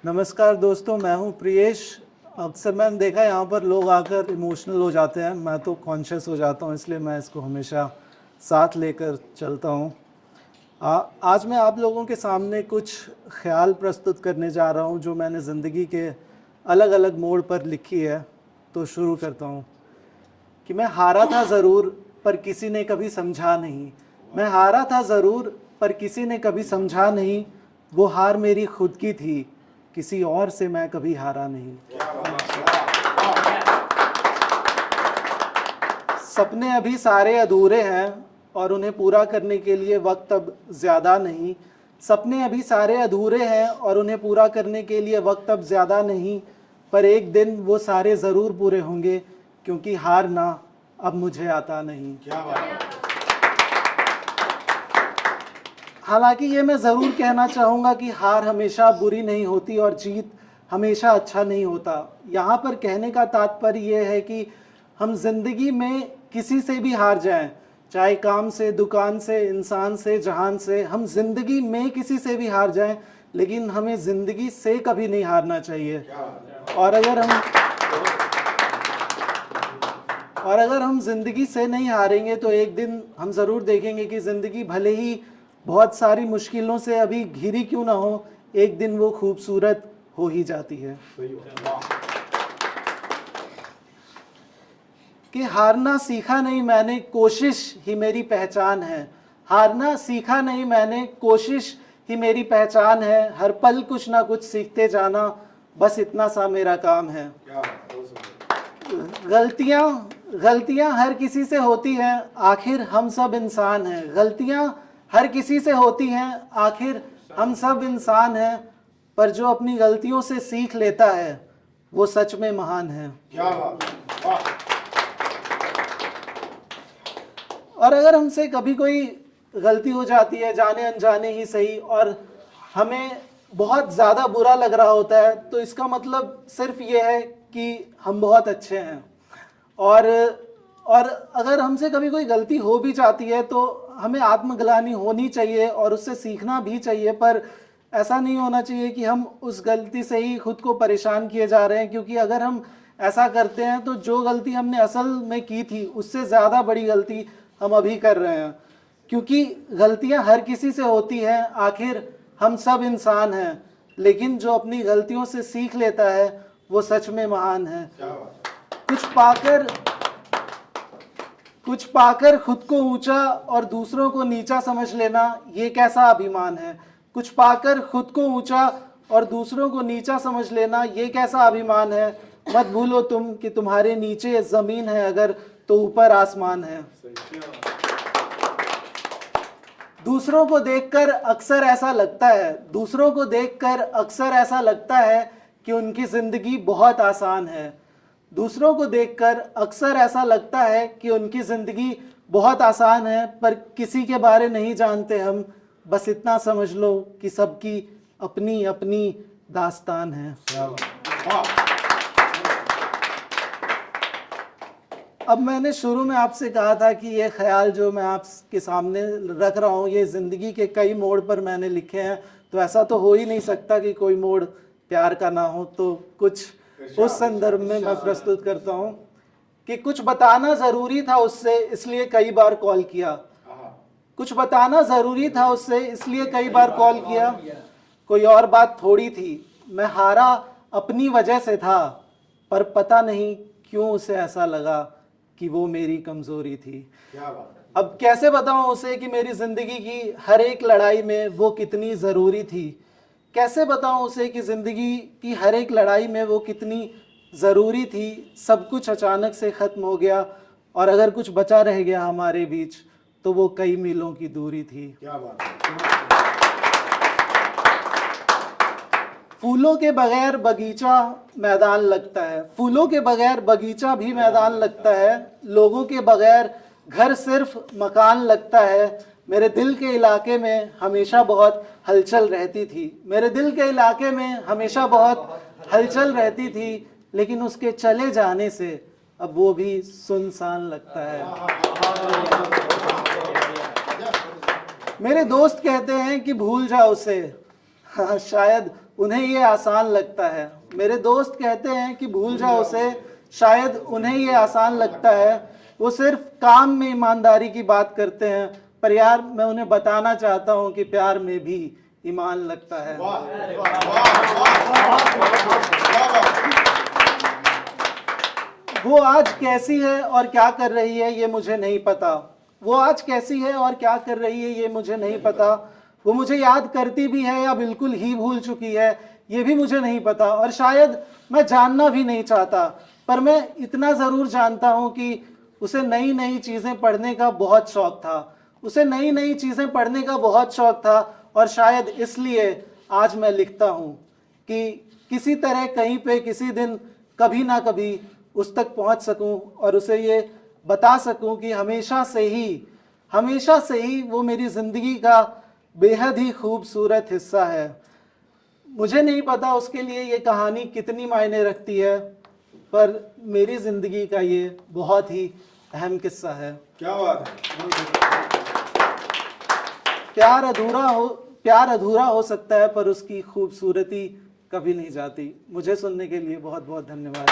नमस्कार दोस्तों, मैं हूं प्रियेश। अक्सर मैंने देखा यहाँ पर लोग आकर इमोशनल हो जाते हैं, मैं तो कॉन्शियस हो जाता हूँ, इसलिए मैं इसको हमेशा साथ लेकर चलता हूँ। आज मैं आप लोगों के सामने कुछ ख्याल प्रस्तुत करने जा रहा हूँ जो मैंने ज़िंदगी के अलग अलग मोड़ पर लिखी है। तो शुरू करता हूँ कि मैं हारा था ज़रूर पर किसी ने कभी समझा नहीं। मैं हारा था ज़रूर पर किसी ने कभी समझा नहीं। वो हार मेरी खुद की थी, किसी और से मैं कभी हारा नहीं। सपने अभी सारे अधूरे हैं और उन्हें पूरा करने के लिए वक्त अब ज़्यादा नहीं। सपने अभी सारे अधूरे हैं और उन्हें पूरा करने के लिए वक्त अब ज़्यादा नहीं। पर एक दिन वो सारे ज़रूर पूरे होंगे, क्योंकि हारना अब मुझे आता नहीं। हालांकि ये मैं ज़रूर कहना चाहूँगा कि हार हमेशा बुरी नहीं होती और जीत हमेशा अच्छा नहीं होता। यहाँ पर कहने का तात्पर्य ये है कि हम जिंदगी में किसी से भी हार जाएं, चाहे काम से, दुकान से, इंसान से, जहान से, हम जिंदगी में किसी से भी हार जाएं, लेकिन हमें ज़िंदगी से कभी नहीं हारना चाहिए। और अगर हम ज़िंदगी से नहीं हारेंगे तो एक दिन हम ज़रूर देखेंगे कि ज़िंदगी भले ही बहुत सारी मुश्किलों से अभी घिरी क्यों ना हो, एक दिन वो खूबसूरत हो ही जाती है। कि हारना सीखा नहीं मैंने, कोशिश ही मेरी पहचान है। हारना सीखा नहीं मैंने, कोशिश ही मेरी पहचान है। हर पल कुछ ना कुछ सीखते जाना, बस इतना सा मेरा काम है। गलतियां हर किसी से होती हैं, आखिर हम सब इंसान हैं। गलतियां हर किसी से होती हैं, आखिर हम सब इंसान हैं। पर जो अपनी गलतियों से सीख लेता है वो सच में महान है। और अगर हमसे कभी कोई गलती हो जाती है, जाने अनजाने ही सही, और हमें बहुत ज़्यादा बुरा लग रहा होता है, तो इसका मतलब सिर्फ ये है कि हम बहुत अच्छे हैं। और अगर हमसे कभी कोई गलती हो भी जाती है तो हमें आत्मग्लानि होनी चाहिए और उससे सीखना भी चाहिए। पर ऐसा नहीं होना चाहिए कि हम उस गलती से ही खुद को परेशान किए जा रहे हैं, क्योंकि अगर हम ऐसा करते हैं तो जो गलती हमने असल में की थी उससे ज़्यादा बड़ी गलती हम अभी कर रहे हैं। क्योंकि गलतियां हर किसी से होती हैं, आखिर हम सब इंसान हैं। लेकिन जो अपनी गलतियों से सीख लेता है वो सच में महान है। कुछ पाकर खुद को ऊंचा और दूसरों को नीचा समझ लेना, ये कैसा अभिमान है। कुछ पाकर खुद को ऊंचा और दूसरों को नीचा समझ लेना, ये कैसा अभिमान है। मत भूलो तुम कि तुम्हारे नीचे जमीन है अगर, तो ऊपर आसमान है। दूसरों को देखकर अक्सर ऐसा लगता है कि उनकी जिंदगी बहुत आसान है। दूसरों को देखकर अक्सर ऐसा लगता है कि उनकी ज़िंदगी बहुत आसान है, पर किसी के बारे नहीं जानते हम। बस इतना समझ लो कि सबकी अपनी अपनी दास्तान है। अब मैंने शुरू में आपसे कहा था कि ये ख्याल जो मैं आपके सामने रख रहा हूँ, ये ज़िंदगी के कई मोड़ पर मैंने लिखे हैं। तो ऐसा तो हो ही नहीं सकता कि कोई मोड़ प्यार का ना हो। तो कुछ उस संदर्भ में मैं प्रस्तुत करता हूं कि कुछ बताना जरूरी था उससे, इसलिए कई बार कॉल किया। कुछ बताना जरूरी था उससे, इसलिए कई बार कॉल किया। कोई और बात थोड़ी थी, मैं हारा अपनी वजह से था, पर पता नहीं क्यों उसे ऐसा लगा कि वो मेरी कमजोरी थी। अब कैसे बताऊं उसे कि मेरी जिंदगी की हर एक लड़ाई में वो कितनी जरूरी थी। कैसे बताऊं उसे कि ज़िंदगी की हर एक लड़ाई में वो कितनी ज़रूरी थी। सब कुछ अचानक से ख़त्म हो गया, और अगर कुछ बचा रह गया हमारे बीच तो वो कई मीलों की दूरी थी। क्या बात है। फूलों के बगैर बगीचा मैदान लगता है, फूलों के बगैर बगीचा भी मैदान लगता है। लोगों के बगैर घर सिर्फ मकान लगता है। मेरे दिल के इलाके में हमेशा बहुत हलचल रहती थी। मेरे दिल के इलाके में हमेशा बहुत हलचल रहती थी, लेकिन उसके चले जाने से अब वो भी सुनसान लगता है। मेरे दोस्त कहते हैं कि भूल जा उसे, हाँ शायद उन्हें ये आसान लगता है। मेरे दोस्त कहते हैं कि भूल जाओ उसे, शायद उन्हें ये आसान लगता है। वो सिर्फ काम में ईमानदारी की बात करते हैं, पर यार मैं उन्हें बताना चाहता हूँ कि प्यार में भी ईमान लगता है। वो आज कैसी है और क्या कर रही है ये मुझे नहीं पता। वो आज कैसी है और क्या कर रही है ये मुझे नहीं पता। वो मुझे याद करती भी है या बिल्कुल ही भूल चुकी है ये भी मुझे नहीं पता, और शायद मैं जानना भी नहीं चाहता। पर मैं इतना ज़रूर जानता हूँ कि उसे नई नई चीज़ें पढ़ने का बहुत शौक़ था। उसे नई नई चीज़ें पढ़ने का बहुत शौक़ था, और शायद इसलिए आज मैं लिखता हूँ कि किसी तरह कहीं पे किसी दिन कभी ना कभी उस तक पहुँच सकूँ और उसे ये बता सकूँ कि हमेशा से ही वो मेरी ज़िंदगी का बेहद ही खूबसूरत हिस्सा है। मुझे नहीं पता उसके लिए ये कहानी कितनी मायने रखती है, पर मेरी ज़िंदगी का ये बहुत ही अहम किस्सा है। क्या बात है। प्यार अधूरा हो सकता है, पर उसकी खूबसूरती कभी नहीं जाती। मुझे सुनने के लिए बहुत बहुत धन्यवाद।